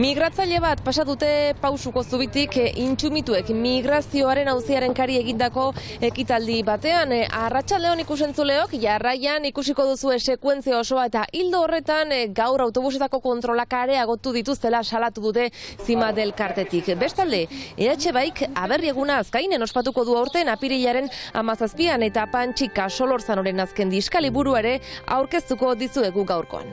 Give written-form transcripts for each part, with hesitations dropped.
Migratzaile bat pasatute Pausuko zubitik intxumituek migrazioaren auziaren kari egindako ekitaldi batean. Arratsaldeon ikusentzuleok, jarraian ikusiko duzue sekuentzia osoa eta hildo horretan gaur autobusetako kontrolak areagotu dituztela salatu dute Zima del Kartetik. Bestalde, EH Baik aberri eguna Azkainen ospatuko du aurten apirilaren 17an eta Pantxika Solorzanoren azken diskaliburu ere aurkeztuko dizuegu gaurkoan.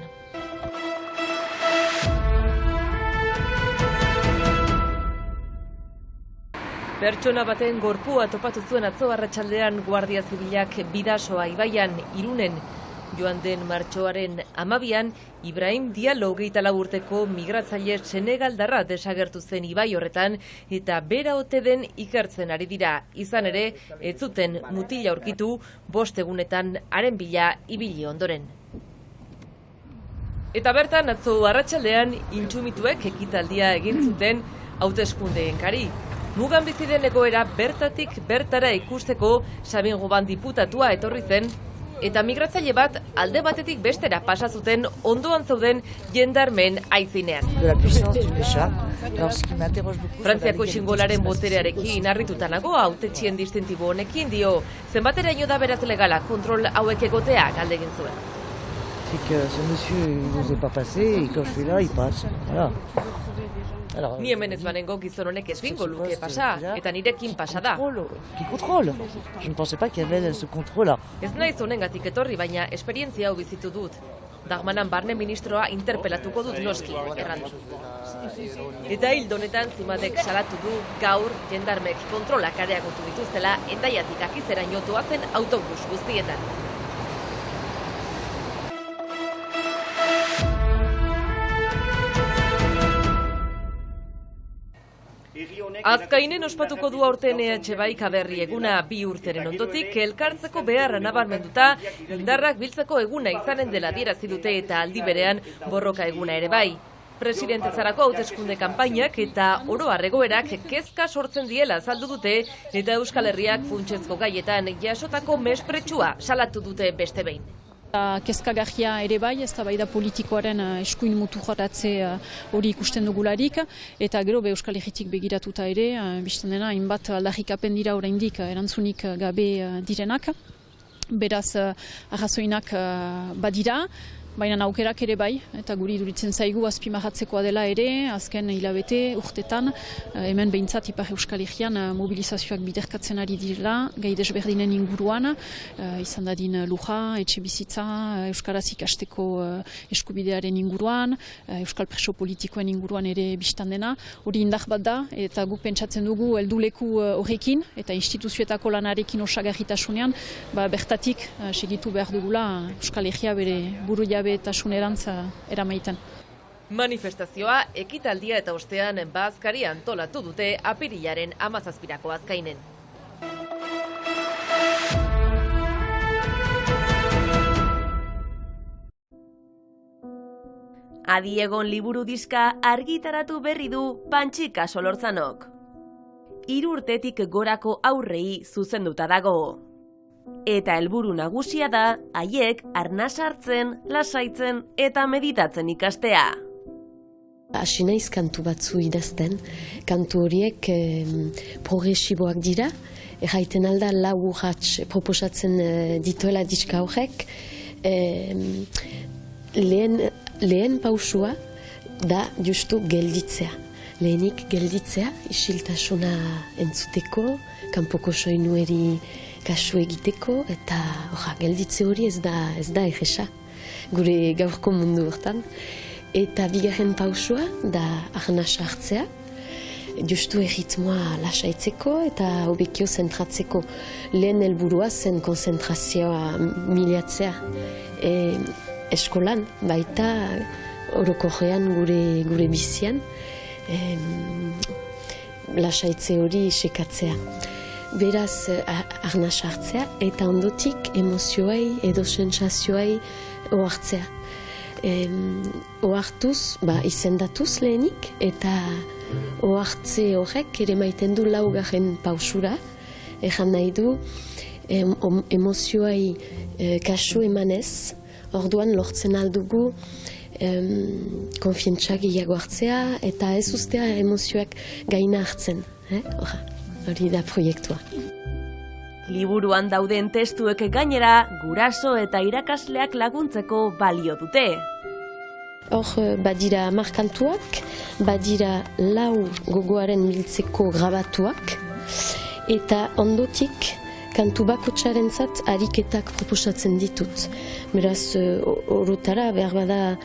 Pertsona baten gorpua topatu zuen atzo arratsaldean Guardia Zibilak Bidasoa ibaian Irunen. Joan den martxoaren 12an, Ibrahim Diallo 24 urteko migratzaile senegaldarra desagertu zen ibai horretan eta bera ote den ikertzen ari dira. Izan ere, ez zuten mutila aurkitu 5 egunetan haren bila ibili ondoren. Eta bertan atzo arratsaldean intxumituek ekitaldia egin zuten hauteskundeen kari. Mugan bizi den egoera bertatik bertara ikusteko Sabin Goban diputatua etorri zen eta migratzaile bat alde batetik bestera pasa zuten ondoan zeuden jendarmen aitzinean. Frantziako xingolaren boterearekin harrituta nago hautetxien distintibo honekin dio zenbateraino da beraz legala kontrol hauek egotea galdegin zuen. Ni hemen ez banengo gizon honek ezingo luke pasa, eta nirekin pasa da. Ez naiz honengatik etorri, baina esperientzia hau bizitu dut. Dagmanan barne ministroa interpelatuko dut noski, errandu. Eta hildo honetan Zimadek salatu du gaur jendarmek kontrolak areagotu dituztela Hendaiatik Akizeraino doazen autobus guztietan. Azkainen ospatuko du aurten EH Baik aberri eguna 2 urteren ondotik elkartzeko beharra nabarmenduta indarrak biltzeko eguna izanen dela adierazi dute eta aldi berean borroka eguna ere bai. Presidentetzarako hauteskunde kanpainak eta oro har egoerak kezka sortzen diela azaldu dute eta Euskal Herriak funtsezko gaietan jasotako mespretxua salatu dute beste behin. Kezkagarria ere bai, eztabaida politikoaren eskuin mutu joratze hori ikusten dugularik, eta gero Euskal Herritik begiratuta ere, bizten dena, hainbat aldarrikapen dira oraindik erantzunik gabe direnak, beraz arrazoinak badira, baina aukerak ere bai, eta guri iduritzen zaigu azpimarratzekoa dela ere, azken hilabete urtetan, hemen behintzat Ipar Euskal Herrian mobilizazioak biderkatzen ari direla, gai desberdinen inguruan, izan dadin luja, etxe bizitza, Euskaraz ikasteko eskubidearen inguruan, Euskal preso politikoen inguruan ere biztan dena, hori indar bat da, eta guk pentsatzen dugu helduleku horrekin, eta instituzioetako lanarekin osagarritasunean, bertatik segitu behar dugula Euskal Herria bere buru tasunerantza eramaiten. Manifestazioa, ekitaldia eta ostean bazkari antolatu dute apirilaren 17ako Azkainen. Adiegon liburu diska argitaratu berri du Pantxika Solorzanok. 3 urtetik gorako aurrei zuzenduta dago. Eta helburu nagusia da, haiek arnas hartzen, lasaitzen eta meditatzen ikastea. Hasi naiz kantu batzu idazten, kantu horiek progresiboak dira, erraiten alda 4 urrats proposatzen dituela diska horrek, lehen pausua da justu gelditzea. Lehenik gelditzea, isiltasuna entzuteko, kanpoko soinueri kasu egiteko, eta gelditze hori ez da egesa, gure gaurko mundu hortan. Eta bigarren pausua da arnas hartzea, justu erritmoa lasaitzeko eta hobekio zentratzeko. Lehen helburua zen konzentrazioa milatzea eskolan, baita orokorrean gure bizian, lasaitze hori sekatzea. Beraz arnas hartzea eta ondotik emozioei edo sensazioei ohartzea. Ohartuz, izendatuz lehenik eta ohartze horrek ere maiten du 4. pausura. Ejan nahi du emozioei kasu emanez, orduan lortzen aldugu konfiantza gehiago hartzea eta ez ustea emozioak gaina hartzen. Hori da proiektua. Liburuan dauden testuek gainera guraso eta irakasleak laguntzeko balio dute. Hor badira 10 kantuak, badira 4 gogoaren biltzeko grabatuak, eta ondotik kantu bakotxarentzat ariketak proposatzen ditut. Beraz, orotara behar bada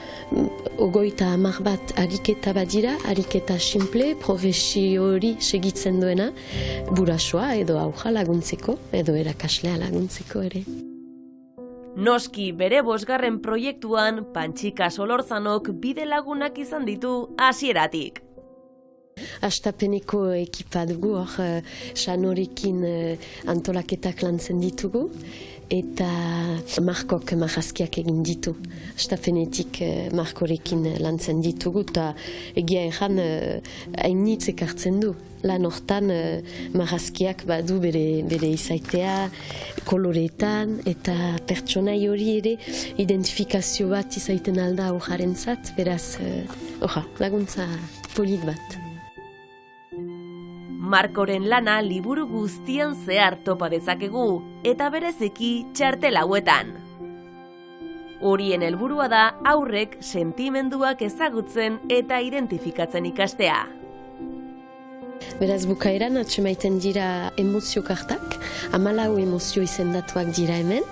50 bat ariketa badira, ariketa simple, progresio hori segitzen duena, burasoa edo auja laguntzeko, edo erakaslea laguntzeko ere. Noski bere 5. proiektuan Pantxika Solorzanok bide lagunak izan ditu hasieratik. Hastapeneko ekipa dugu, hor Sanorekin antolaketak lantzen ditugu, eta Markok marrazkiak egin ditu. Hastapenetik Markorekin lantzen ditugu, eta egia erran hainitz ekartzen du. Lan hortan marrazkiak badu bere izaitea, koloreetan, eta pertsonai hori ere identifikazio bat izaiten alda hojarentzat, beraz, laguntza polit bat. Markoren lana liburu guztian zehar topa dezakegu, eta bereziki txartel hauetan. Horien helburua da haurrek sentimenduak ezagutzen eta identifikatzen ikastea. Beraz, bukaeran atxemaiten dira emozio kartak, 14 emozio izendatuak dira hemen,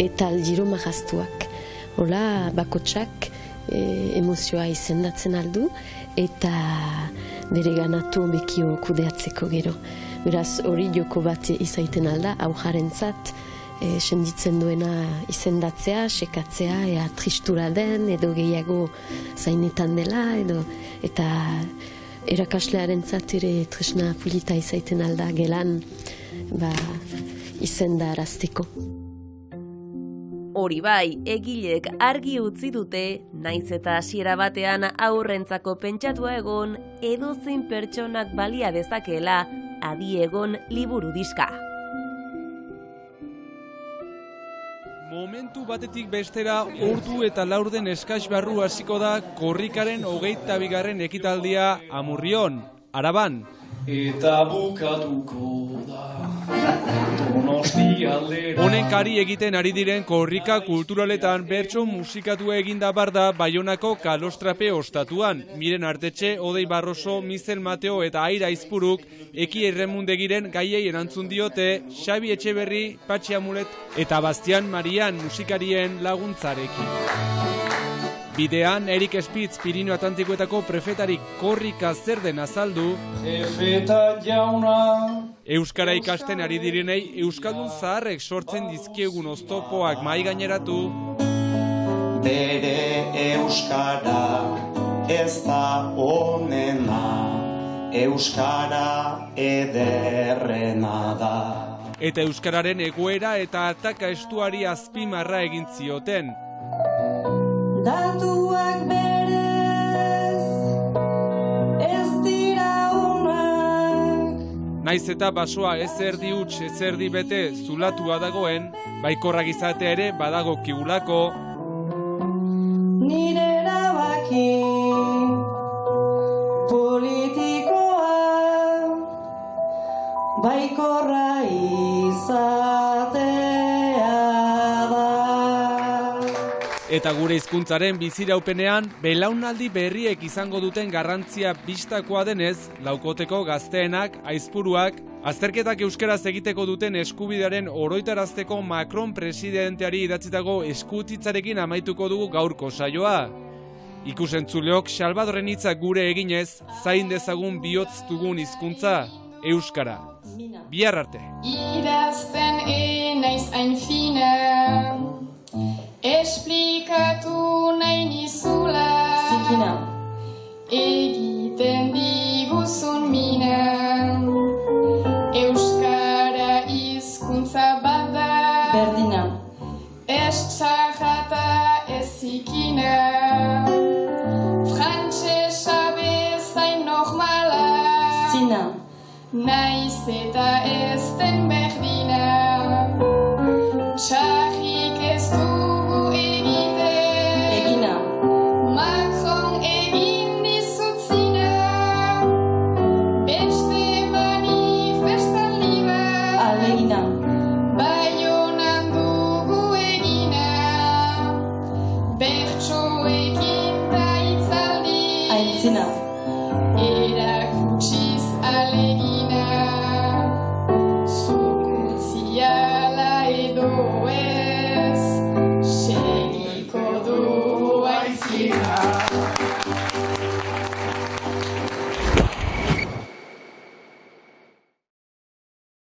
eta aldiro marraztuak. Hola, bakotsak emozioa izendatzen aldu, eta bere ganatu bekio kudeatzeko gero. Beraz, hori joko bat izaiten alda, aujarentzat, senditzen duena izendatzea, sekatzea, ea tristura den, edo gehiago zainetan dela, eta erakaslearentzat ere tresna polita izaiten alda gelan izenda arazteko. Hori bai, egilek argi utzi dute, naiz eta hasiera batean aurrentzako pentsatua egon, edozein pertsonak balia dezakeela adi egon liburu diska. Momentu batetik bestera ordu eta laurden eskas barru hasiko da korrikaren 22. ekitaldia Amurrion, Araban. Eta bukatuko da Donostia aldera. Honen kari egiten ari diren korrika kulturaletan bertso musikatu eginda barda Baionako Kalostrape ostatuan. Miren Artetxe, Odei Barroso, Mizel Mateo eta Aira Aizpuruk Eki Erremundegiren gaiei erantzun diote Xabi Etxeberri, Patxi Amulet eta Bastian Marian musikarien laguntzarekin. Bidean, Erik Spitz Pirinio Atlantikoetako prefetarik korrika zer den azaldu, Prefeta jauna. Euskara ikasten ari direnei euskaldun zaharrek sortzen dizkiegun oztopoak mahai gaineratu. Bere euskara ez da onena, euskara ederrena da. Eta euskararen egoera eta ataka estuari azpimarra egin zioten. Datuak berez ez dira onak. Naiz eta basoa ez erdi huts, ez erdi bete zulatua dagoen, baikorrak izatea ere badago kigulako. Nire erabaki politikoa baikorra izatea da. Eta gure hizkuntzaren biziraupenean, belaunaldi berriek izango duten garrantzia bistakoa denez, laukoteko gazteenak, aizpuruak, azterketak euskaraz egiteko duten eskubidearen oroitarazteko Macron presidenteari idatzitako eskutitzarekin amaituko dugu gaurko saioa. Ikusentzuleok Salvadorren hitzak gure eginez, zain dezagun bihotz dugun hizkuntza, euskara. Bihar arte. Idazten naiz hain fina, esplikatu nahi nizula. Zikina. Egiten diguzun mina, euskara hizkuntza bada. Berdina. Ez txarrata ez zikina, frantsesa bezain normala. Zina. Naiz eta ez den berdina, txarrik ez dugu egiten. Egina. bertsoekin ta itzaldiz. Aintzina. Erakutsiz alegi